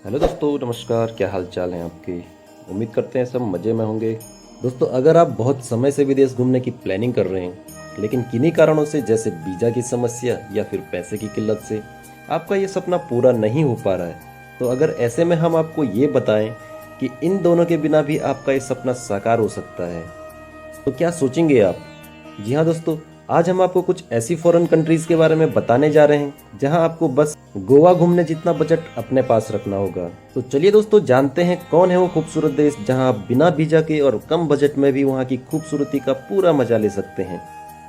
Hello दोस्तों, नमस्कार। क्या हाल चाल है आपके? उम्मीद करते हैं सब मज़े में होंगे। दोस्तों, अगर आप बहुत समय से विदेश घूमने की प्लानिंग कर रहे हैं लेकिन किन्हीं कारणों से जैसे वीज़ा की समस्या या फिर पैसे की किल्लत से आपका ये सपना पूरा नहीं हो पा रहा है, तो अगर ऐसे में हम आपको ये बताएं कि इन दोनों के बिना भी आपका ये सपना साकार हो सकता है, तो क्या सोचेंगे आप? जी हाँ दोस्तों, आज हम आपको कुछ ऐसी फॉरेन कंट्रीज के बारे में बताने जा रहे हैं जहां आपको बस गोवा घूमने जितना बजट अपने पास रखना होगा। तो चलिए दोस्तों, जानते हैं कौन है वो खूबसूरत देश जहां आप बिना वीजा के और कम बजट में भी वहां की खूबसूरती का पूरा मजा ले सकते हैं,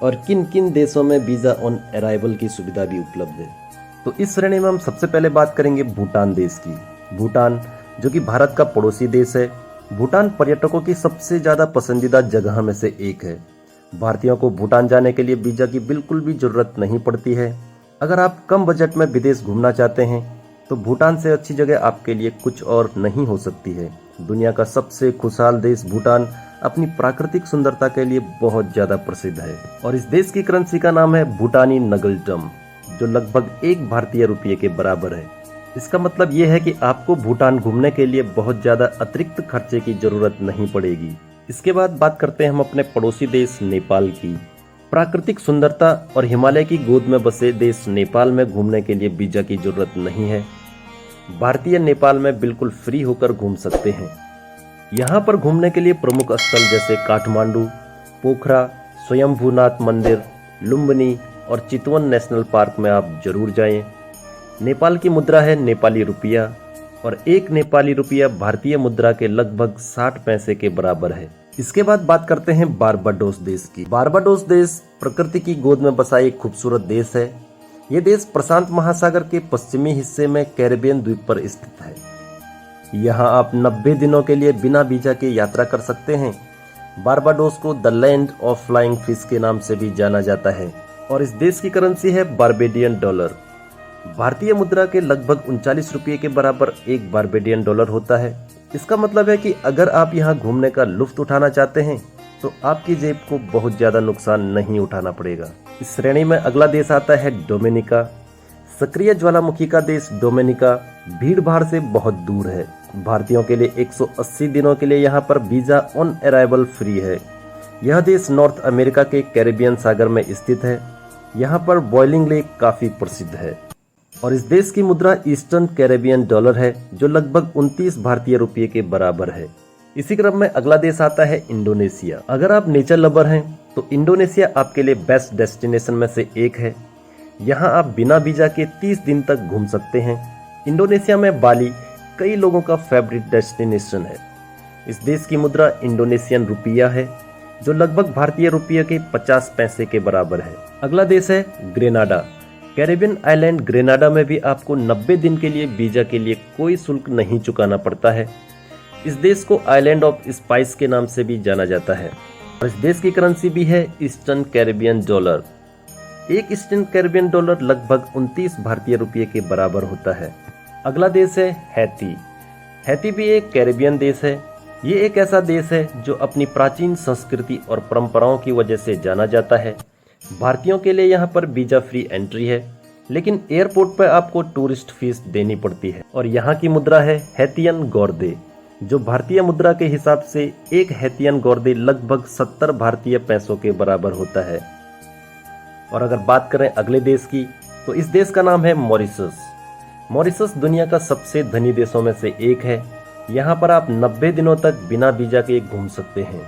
और किन किन देशों में वीजा ऑन अराइवल की सुविधा भी उपलब्ध है। तो इस श्रेणी में हम सबसे पहले बात करेंगे भूटान देश की। भूटान, जो कि भारत का पड़ोसी देश है। भूटान पर्यटकों की सबसे ज्यादा पसंदीदा जगह में से एक है। भारतीयों को भूटान जाने के लिए वीजा की बिल्कुल भी जरूरत नहीं पड़ती है। अगर आप कम बजट में विदेश घूमना चाहते हैं तो भूटान से अच्छी जगह आपके लिए कुछ और नहीं हो सकती है। दुनिया का सबसे खुशहाल देश भूटान अपनी प्राकृतिक सुंदरता के लिए बहुत ज्यादा प्रसिद्ध है, और इस देश की करेंसी का नाम है भूटानी नगलटम, जो लगभग 1 भारतीय रुपये के बराबर है। इसका मतलब ये है कि आपको भूटान घूमने के लिए बहुत ज्यादा अतिरिक्त खर्चे की जरूरत नहीं पड़ेगी। इसके बाद बात करते हैं हम अपने पड़ोसी देश नेपाल की। प्राकृतिक सुंदरता और हिमालय की गोद में बसे देश नेपाल में घूमने के लिए वीजा की जरूरत नहीं है। भारतीय नेपाल में बिल्कुल फ्री होकर घूम सकते हैं। यहाँ पर घूमने के लिए प्रमुख स्थल जैसे काठमांडू, पोखरा, स्वयंभूनाथ मंदिर, लुम्बिनी और चितवन नेशनल पार्क में आप जरूर जाएं। नेपाल की मुद्रा है नेपाली रुपया, और 1 नेपाली रुपया भारतीय मुद्रा के लगभग 60 पैसे के बराबर है। इसके बाद बात करते हैं बारबाडोस देश की। बारबाडोस देश प्रकृति की गोद में बसा एक खूबसूरत देश है। ये देश प्रशांत महासागर के पश्चिमी हिस्से में कैरिबियन द्वीप पर स्थित है। यहाँ आप 90 दिनों के लिए बिना वीजा के यात्रा कर सकते हैं। बारबाडोस को the land of flying fish के नाम से भी जाना जाता है, और इस देश की करेंसी है बारबेडियन डॉलर। भारतीय मुद्रा के लगभग 39 रुपये के बराबर 1 बारबेडियन डॉलर होता है। इसका मतलब है कि अगर आप यहाँ घूमने का लुत्फ उठाना चाहते हैं तो आपकी जेब को बहुत ज्यादा नुकसान नहीं उठाना पड़ेगा। इस श्रेणी में अगला देश आता है डोमिनिका। सक्रिय ज्वालामुखी का देश डोमिनिका भीड़ भाड़ से बहुत दूर है। भारतीयों के लिए 180 दिनों के लिए यहाँ पर वीजा ऑन अराइवल फ्री है। यह देश नॉर्थ अमेरिका के कैरिबियन सागर में स्थित है। यहाँ पर बॉइलिंग लेक काफी प्रसिद्ध है, और इस देश की मुद्रा ईस्टर्न कैरेबियन डॉलर है, जो लगभग 29 भारतीय रुपये के बराबर है। इसी क्रम में अगला देश आता है इंडोनेशिया। अगर आप नेचर लवर हैं तो इंडोनेशिया आपके लिए बेस्ट डेस्टिनेशन में से एक है। यहाँ आप बिना वीजा के 30 दिन तक घूम सकते हैं। इंडोनेशिया में बाली कई लोगों का फेवरेट डेस्टिनेशन है। इस देश की मुद्रा इंडोनेशियन रुपया है, जो लगभग भारतीय रुपये के 50 पैसे के बराबर है। अगला देश है ग्रेनाडा। कैरेबियन आइलैंड ग्रेनाडा में भी आपको 90 दिन के लिए वीजा के लिए कोई शुल्क नहीं चुकाना पड़ता है। इस देश को आइलैंड ऑफ स्पाइस के नाम से भी जाना जाता है, और इस देश की करेंसी भी है eastern Caribbean dollar. 1 eastern Caribbean dollar लगभग 29 भारतीय रुपये के बराबर होता है। अगला देश है हैती। हैती भी एक कैरेबियन देश है। ये एक ऐसा देश है जो अपनी प्राचीन संस्कृति और परंपराओं की वजह से जाना जाता है। भारतीयों के लिए यहाँ पर वीजा फ्री एंट्री है, लेकिन एयरपोर्ट पर आपको टूरिस्ट फीस देनी पड़ती है, और यहाँ की मुद्रा है हैतियन गौरदे, जो भारतीय मुद्रा के हिसाब से 1 हैतियन गौरदे लगभग 70 भारतीय पैसों के बराबर होता है। और अगर बात करें अगले देश की, तो इस देश का नाम है मॉरिशस। मॉरिशस दुनिया का सबसे धनी देशों में से एक है। यहाँ पर आप 90 दिनों तक बिना वीजा के घूम सकते हैं।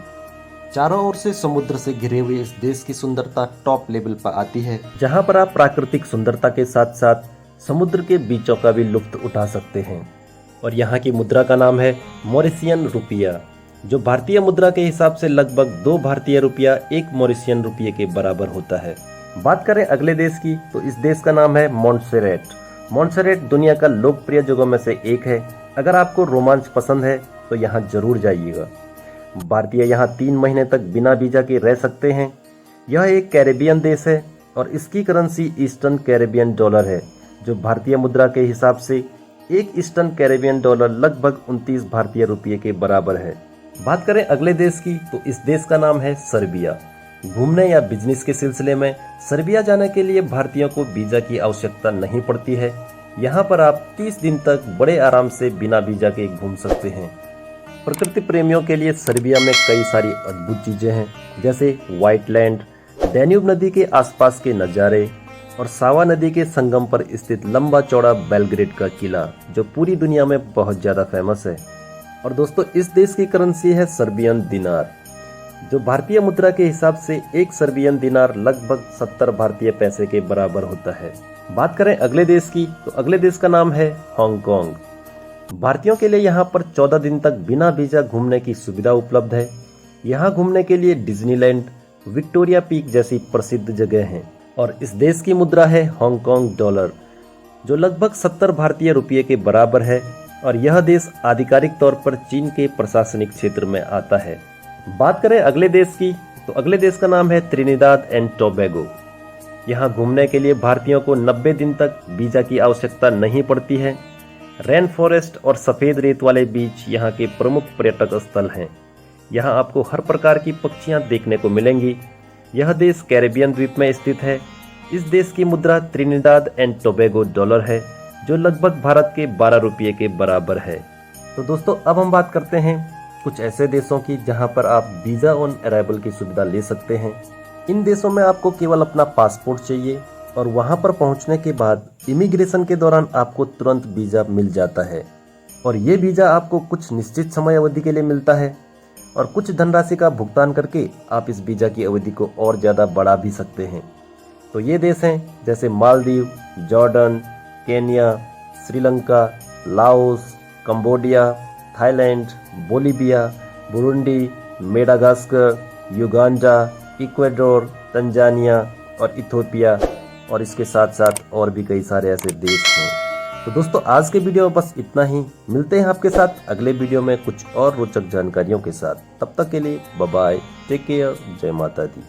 चारों ओर से समुद्र से घिरे हुए इस देश की सुंदरता टॉप लेवल पर आती है, जहां पर आप प्राकृतिक सुंदरता के साथ साथ समुद्र के बीचों का भी लुत्फ उठा सकते हैं। और यहाँ की मुद्रा का नाम है मॉरिशियन रुपया, जो भारतीय मुद्रा के हिसाब से लगभग 2 भारतीय रुपया 1 मॉरिशियन रुपये के बराबर होता है। बात करें अगले देश की, तो इस देश का नाम है मॉन्टसेरेट। मॉन्टसेरेट दुनिया का लोकप्रिय जगहों में से एक है। अगर आपको रोमांच पसंद है तो यहाँ जरूर जाइएगा। भारतीय यहाँ 3 महीने तक बिना वीजा के रह सकते हैं। यह एक कैरेबियन देश है, और इसकी करेंसी ईस्टर्न कैरेबियन डॉलर है, जो भारतीय मुद्रा के हिसाब से 1 ईस्टर्न कैरेबियन डॉलर लगभग 29 भारतीय रुपये के बराबर है। बात करें अगले देश की, तो इस देश का नाम है सर्बिया। घूमने या बिजनेस के सिलसिले में सर्बिया जाने के लिए भारतीयों को वीजा की आवश्यकता नहीं पड़ती है। यहाँ पर आप 30 दिन तक बड़े आराम से बिना वीजा के घूम सकते हैं। प्रकृति प्रेमियों के लिए सर्बिया में कई सारी अद्भुत चीजें हैं, जैसे व्हाइट लैंड, डैन्यूब नदी के आसपास के नज़ारे और सावा नदी के संगम पर स्थित लंबा चौड़ा बेलग्रेड का किला, जो पूरी दुनिया में बहुत ज्यादा फेमस है। और दोस्तों, इस देश की करेंसी है सर्बियन दिनार, जो भारतीय मुद्रा के हिसाब से एक सर्बियन दिनार लगभग 70 भारतीय पैसे के बराबर होता है। बात करें अगले देश की, तो अगले देश का नाम है हांगकांग। भारतीयों के लिए यहाँ पर 14 दिन तक बिना वीजा घूमने की सुविधा उपलब्ध है। यहाँ घूमने के लिए डिज्नीलैंड, विक्टोरिया पीक जैसी प्रसिद्ध जगह हैं। और इस देश की मुद्रा है हांगकांग डॉलर, जो लगभग 70 भारतीय रुपये के बराबर है। और यह देश आधिकारिक तौर पर चीन के प्रशासनिक क्षेत्र में आता है। बात करें अगले देश की, तो अगले देश का नाम है त्रिनिदाद एंड टोबैगो। यहाँ घूमने के लिए भारतीयों को 90 दिन तक वीजा की आवश्यकता नहीं पड़ती है। रेन फॉरेस्ट और सफेद रेत वाले बीच यहाँ के प्रमुख पर्यटक स्थल हैं। यहाँ आपको हर प्रकार की पक्षियाँ देखने को मिलेंगी। यह देश कैरेबियन द्वीप में स्थित है। इस देश की मुद्रा त्रिनिदाद एंड टोबैगो डॉलर है, जो लगभग भारत के 12 रुपये के बराबर है। तो दोस्तों, अब हम बात करते हैं कुछ ऐसे देशों की जहां पर आप वीजा ऑन अराइवल की सुविधा ले सकते हैं। इन देशों में आपको केवल अपना पासपोर्ट चाहिए और वहां पर पहुंचने के बाद इमिग्रेशन के दौरान आपको तुरंत वीजा मिल जाता है। और ये वीजा आपको कुछ निश्चित समय अवधि के लिए मिलता है और कुछ धनराशि का भुगतान करके आप इस वीजा की अवधि को और ज़्यादा बढ़ा भी सकते हैं। तो ये देश हैं जैसे Maldives, Jordan, Kenya, Sri Lanka, Laos, Cambodia, Thailand, Bolivia, Burundi, Madagascar, Uganda, Ecuador, Tanzania और इथोपिया, और इसके साथ साथ और भी कई सारे ऐसे देश हैं। तो दोस्तों, आज के वीडियो में बस इतना ही। मिलते हैं आपके साथ अगले वीडियो में कुछ और रोचक जानकारियों के साथ। तब तक के लिए बाय बाय, टेक केयर, जय माता दी।